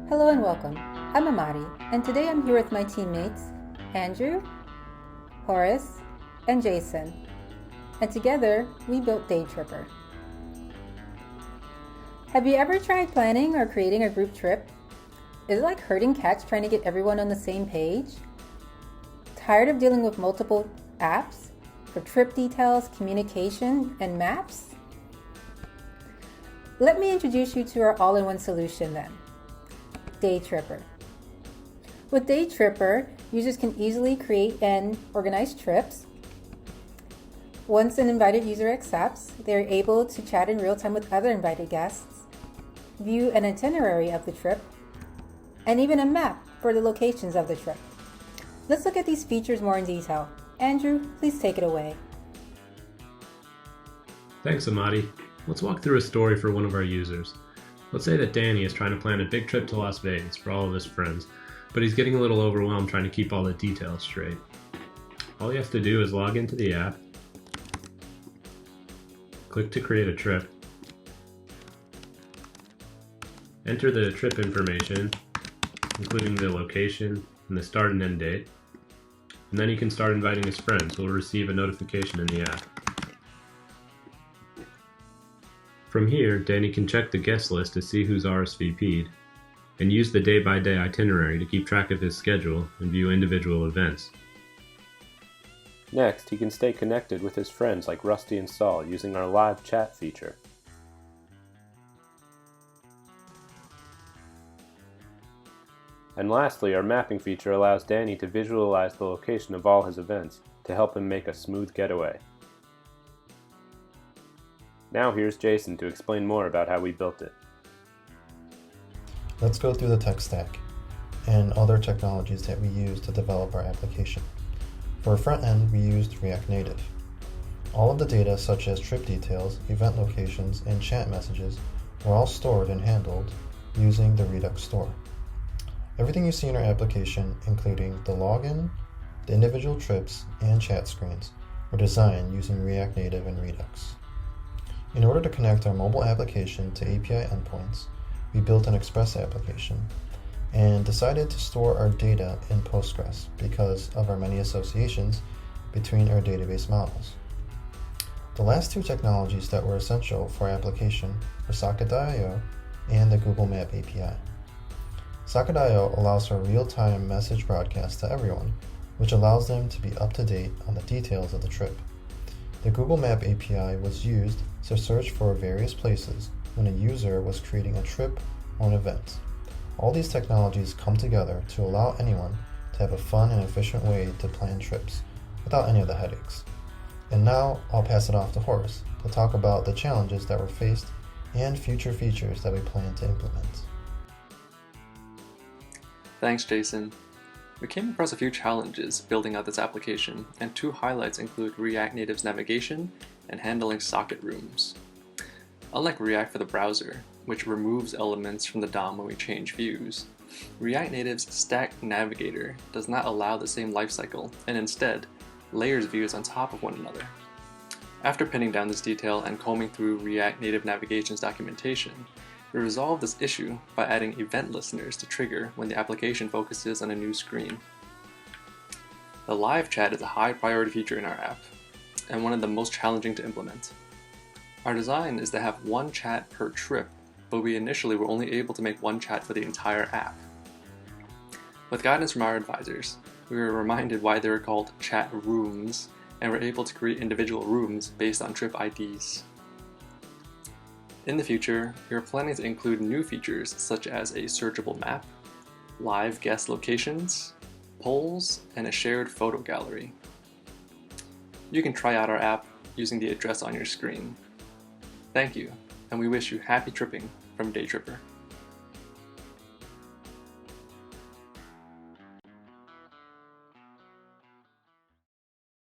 Hello and welcome. I'm Amadi, and today I'm here with my teammates, Andrew, Horace, and Jason. And together, we built DayTripper. Have you ever tried planning or creating a group trip? Is it like herding cats trying to get everyone on the same page? Tired of dealing with multiple apps for trip details, communication, and maps? Let me introduce you to our all-in-one solution then. DayTripper. With DayTripper, users can easily create and organize trips. Once an invited user accepts, they're able to chat in real time with other invited guests, view an itinerary of the trip, and even a map for the locations of the trip. Let's look at these features more in detail. Andrew, please take it away. Thanks, Amadi. Let's walk through a story for one of our users. Let's say that Danny is trying to plan a big trip to Las Vegas for all of his friends, but he's getting a little overwhelmed trying to keep all the details straight. All he has to do is log into the app, click to create a trip, enter the trip information, including the location and the start and end date, and then he can start inviting his friends who will receive a notification in the app. From here, Danny can check the guest list to see who's RSVP'd, and use the day-by-day itinerary to keep track of his schedule and view individual events. Next, he can stay connected with his friends like Rusty and Saul using our live chat feature. And lastly, our mapping feature allows Danny to visualize the location of all his events to help him make a smooth getaway. Now here's Jason to explain more about how we built it. Let's go through the tech stack and other technologies that we use to develop our application. For our front end, we used React Native. All of the data such as trip details, event locations, and chat messages were all stored and handled using the Redux store. Everything you see in our application, including the login, the individual trips, and chat screens, were designed using React Native and Redux. In order to connect our mobile application to API endpoints, we built an Express application and decided to store our data in Postgres because of our many associations between our database models. The last two technologies that were essential for our application were Socket.io and the Google Map API. Socket.io allows for real-time message broadcast to everyone, which allows them to be up to date on the details of the trip. The Google Map API was used to search for various places when a user was creating a trip or an event. All these technologies come together to allow anyone to have a fun and efficient way to plan trips without any of the headaches. And now I'll pass it off to Horace to talk about the challenges that were faced and future features that we plan to implement. Thanks, Jason. We came across a few challenges building out this application, and two highlights include React Native's navigation and handling socket rooms. Unlike React for the browser, which removes elements from the DOM when we change views, React Native's Stack Navigator does not allow the same lifecycle, and instead layers views on top of one another. After pinning down this detail and combing through React Native Navigation's documentation, we resolved this issue by adding event listeners to trigger when the application focuses on a new screen. The live chat is a high priority feature in our app, and one of the most challenging to implement. Our design is to have one chat per trip, but we initially were only able to make one chat for the entire app. With guidance from our advisors, we were reminded why they were called chat rooms, and were able to create individual rooms based on trip IDs. In the future, we are planning to include new features such as a searchable map, live guest locations, polls, and a shared photo gallery. You can try out our app using the address on your screen. Thank you, and we wish you happy tripping from DayTripper.